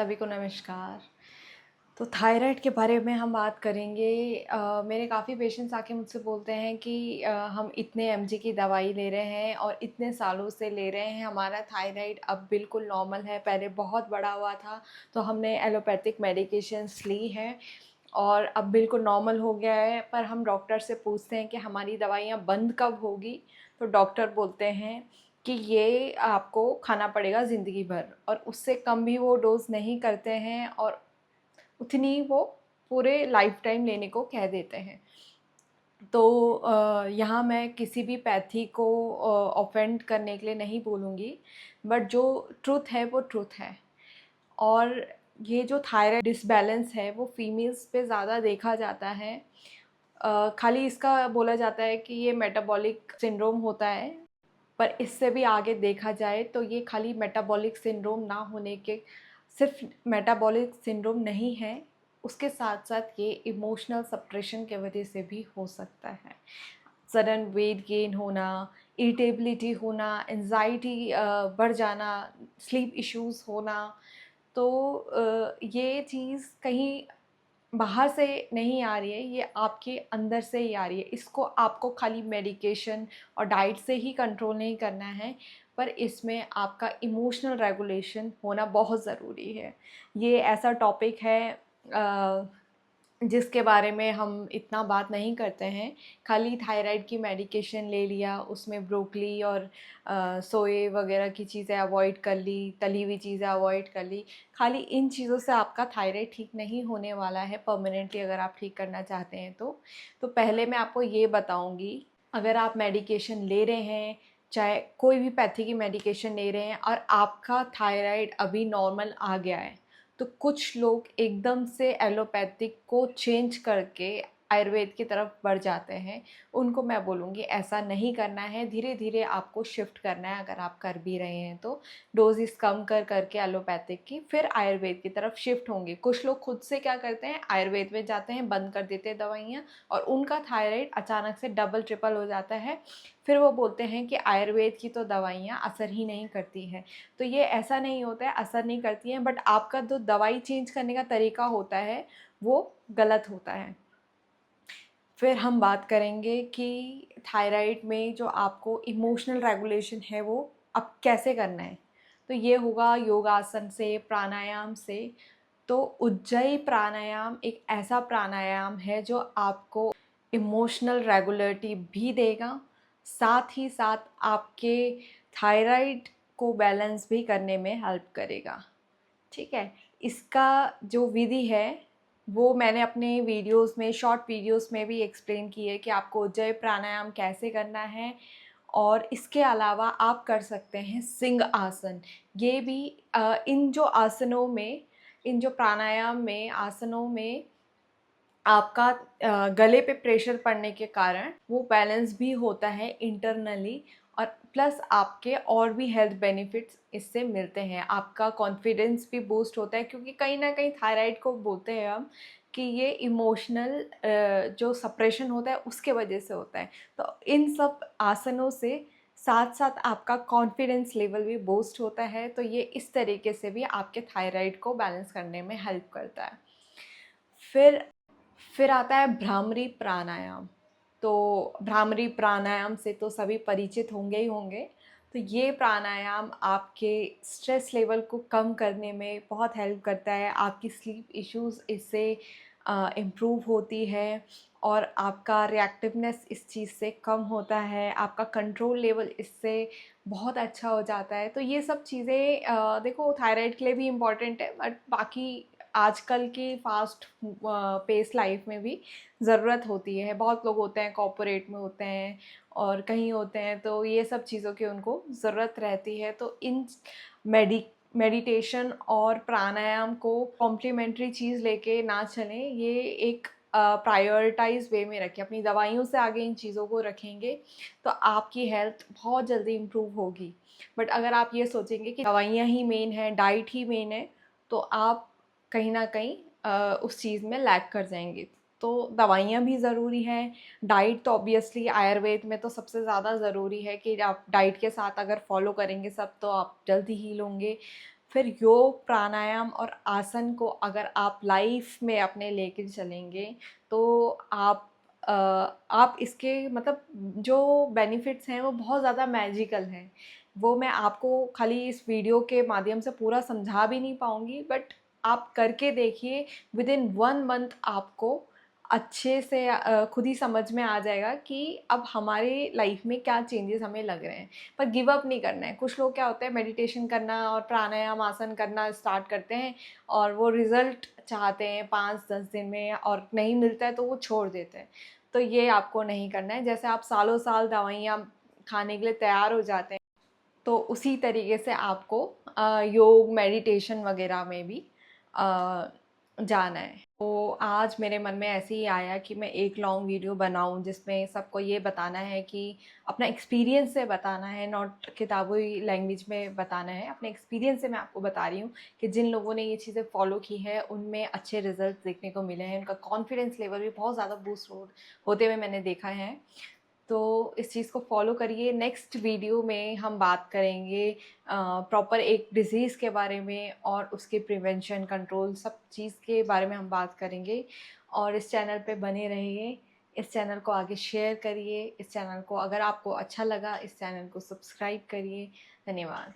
सभी को नमस्कार। तो थायराइड के बारे में हम बात करेंगे। मेरे काफ़ी पेशेंट्स आके मुझसे बोलते हैं कि हम इतने एमजी की दवाई ले रहे हैं और इतने सालों से ले रहे हैं, हमारा थायराइड अब बिल्कुल नॉर्मल है, पहले बहुत बढ़ा हुआ था तो हमने एलोपैथिक मेडिकेशंस ली हैं और अब बिल्कुल नॉर्मल हो गया है। पर हम डॉक्टर से पूछते हैं कि हमारी दवाइयाँ बंद कब होगी, तो डॉक्टर बोलते हैं कि ये आपको खाना पड़ेगा ज़िंदगी भर, और उससे कम भी वो डोज़ नहीं करते हैं और उतनी वो पूरे लाइफ टाइम लेने को कह देते हैं। तो यहाँ मैं किसी भी पैथी को ऑफेंड करने के लिए नहीं बोलूँगी, बट जो ट्रुथ है वो ट्रुथ है। और ये जो थायराइड डिसबैलेंस है वो फीमेल्स पे ज़्यादा देखा जाता है। खाली इसका बोला जाता है कि ये मेटाबॉलिक सिंड्रोम होता है, पर इससे भी आगे देखा जाए तो ये खाली मेटाबॉलिक सिंड्रोम ना होने के, सिर्फ मेटाबॉलिक सिंड्रोम नहीं है, उसके साथ साथ ये इमोशनल सप्रेशन के वजह से भी हो सकता है। सडन वेट गेन होना, इरिटेबिलिटी होना, एंजाइटी बढ़ जाना, स्लीप इश्यूज़ होना। तो ये चीज़ कहीं बाहर से नहीं आ रही है, ये आपके अंदर से ही आ रही है। इसको आपको खाली मेडिकेशन और डाइट से ही कंट्रोल नहीं करना है, पर इसमें आपका इमोशनल रेगुलेशन होना बहुत ज़रूरी है। ये ऐसा टॉपिक है जिसके बारे में हम इतना बात नहीं करते हैं। खाली थायराइड की मेडिकेशन ले लिया, उसमें ब्रोकली और सोए वगैरह की चीज़ें अवॉइड कर ली, तली हुई चीज़ें अवॉइड कर ली। खाली इन चीज़ों से आपका थायराइड ठीक नहीं होने वाला है परमानेंटली, अगर आप ठीक करना चाहते हैं तो पहले मैं आपको ये बताऊँगी, अगर आप मेडिकेशन ले रहे हैं, चाहे कोई भी पैथी की मेडिकेशन ले रहे हैं और आपका थायराइड अभी नॉर्मल आ गया है, तो कुछ लोग एकदम से एलोपैथिक को चेंज करके आयुर्वेद की तरफ बढ़ जाते हैं। उनको मैं बोलूँगी ऐसा नहीं करना है, धीरे धीरे आपको शिफ्ट करना है। अगर आप कर भी रहे हैं तो डोजेस कम कर करके एलोपैथिक की फिर आयुर्वेद की तरफ शिफ्ट होंगे। कुछ लोग खुद से क्या करते हैं, आयुर्वेद में जाते हैं, बंद कर देते हैं दवाइयाँ, और उनका थायराइड अचानक से डबल ट्रिपल हो जाता है। फिर वो बोलते हैं कि आयुर्वेद की तो दवाइयाँ असर ही नहीं करती है। तो ये ऐसा नहीं होता है, असर नहीं करती हैं, बट आपका जो दवाई चेंज करने का तरीका होता है वो गलत होता है। फिर हम बात करेंगे कि थायराइड में जो आपको इमोशनल रेगुलेशन है वो अब कैसे करना है। तो ये होगा योगासन से, प्राणायाम से। तो उज्जयी प्राणायाम एक ऐसा प्राणायाम है जो आपको इमोशनल रेगुलरिटी भी देगा, साथ ही साथ आपके थायराइड को बैलेंस भी करने में हेल्प करेगा। ठीक है। इसका जो विधि है वो मैंने अपने वीडियोस में, शॉर्ट वीडियोस में भी एक्सप्लेन की है कि आपको उज्जयी प्राणायाम कैसे करना है। और इसके अलावा आप कर सकते हैं सिंह आसन। ये भी इन जो आसनों में, इन जो प्राणायाम में, आसनों में आपका गले पे प्रेशर पड़ने के कारण वो बैलेंस भी होता है इंटरनली, और प्लस आपके और भी हेल्थ बेनिफिट्स इससे मिलते हैं। आपका कॉन्फिडेंस भी बूस्ट होता है, क्योंकि कहीं ना कहीं थायराइड को बोलते हैं हम कि ये इमोशनल जो सप्रेशन होता है उसके वजह से होता है। तो इन सब आसनों से साथ साथ आपका कॉन्फिडेंस लेवल भी बूस्ट होता है। तो ये इस तरीके से भी आपके थायराइड को बैलेंस करने में हेल्प करता है। फिर फिर आता है भ्रामरी प्राणायाम। तो भ्रामरी प्राणायाम से तो सभी परिचित होंगे ही होंगे। तो ये प्राणायाम आपके स्ट्रेस लेवल को कम करने में बहुत हेल्प करता है। आपकी स्लीप इश्यूज़ इससे इम्प्रूव होती है, और आपका रिएक्टिवनेस इस चीज़ से कम होता है, आपका कंट्रोल लेवल इससे बहुत अच्छा हो जाता है। तो ये सब चीज़ें देखो थायराइड के लिए भी इम्पॉर्टेंट है, बट बाकी आजकल की फ़ास्ट पेस लाइफ में भी ज़रूरत होती है। बहुत लोग होते हैं कॉर्पोरेट में होते हैं और कहीं होते हैं, तो ये सब चीज़ों की उनको ज़रूरत रहती है। तो इन मेडिटेशन और प्राणायाम को कॉम्प्लीमेंट्री चीज़ लेके ना चलें, ये एक प्रायोरिटाइज वे में रखें। अपनी दवाइयों से आगे इन चीज़ों को रखेंगे तो आपकी हेल्थ बहुत जल्दी इम्प्रूव होगी। बट अगर आप ये सोचेंगे कि दवाइयाँ ही मेन है, डाइट ही मेन है, तो आप कहीं ना कहीं उस चीज़ में लैग कर जाएंगे। तो दवाइयाँ भी ज़रूरी हैं, डाइट तो ऑब्वियसली आयुर्वेद में तो सबसे ज़्यादा ज़रूरी है कि आप डाइट के साथ अगर फॉलो करेंगे सब, तो आप जल्दी हील होंगे। फिर योग, प्राणायाम और आसन को अगर आप लाइफ में अपने लेकर चलेंगे तो अ, आप इसके मतलब जो बेनिफिट्स हैं वो बहुत ज़्यादा मैजिकल हैं। वो मैं आपको खाली इस वीडियो के माध्यम से पूरा समझा भी नहीं पाऊँगी, बट आप करके देखिए, विदिन 1 मंथ आपको अच्छे से खुद ही समझ में आ जाएगा कि अब हमारे लाइफ में क्या चेंजेस हमें लग रहे हैं। पर गिव अप नहीं करना है। कुछ लोग क्या होता है, मेडिटेशन करना और प्राणायाम आसन करना स्टार्ट करते हैं और वो रिज़ल्ट चाहते हैं 5-10 दिन में, और नहीं मिलता है तो वो छोड़ देते हैं। तो ये आपको नहीं करना है। जैसे आप सालों साल दवाइयाँ खाने के लिए तैयार हो जाते हैं, तो उसी तरीके से आपको योग, मेडिटेशन वगैरह में भी जाना है। तो आज मेरे मन में ऐसे ही आया कि मैं एक लॉन्ग वीडियो बनाऊं जिसमें सबको ये बताना है कि अपना एक्सपीरियंस से बताना है, नॉट किताबी लैंग्वेज में बताना है। अपने एक्सपीरियंस से मैं आपको बता रही हूँ कि जिन लोगों ने ये चीज़ें फॉलो की है उनमें अच्छे रिजल्ट देखने को मिले हैं, उनका कॉन्फिडेंस लेवल भी बहुत ज़्यादा बूस्ट होते हुए मैंने देखा है। तो इस चीज़ को फॉलो करिए। नेक्स्ट वीडियो में हम बात करेंगे प्रॉपर एक डिज़ीज़ के बारे में और उसके प्रिवेंशन, कंट्रोल, सब चीज़ के बारे में हम बात करेंगे। और इस चैनल पे बने रहिए, इस चैनल को आगे शेयर करिए, इस चैनल को अगर आपको अच्छा लगा इस चैनल को सब्सक्राइब करिए। धन्यवाद।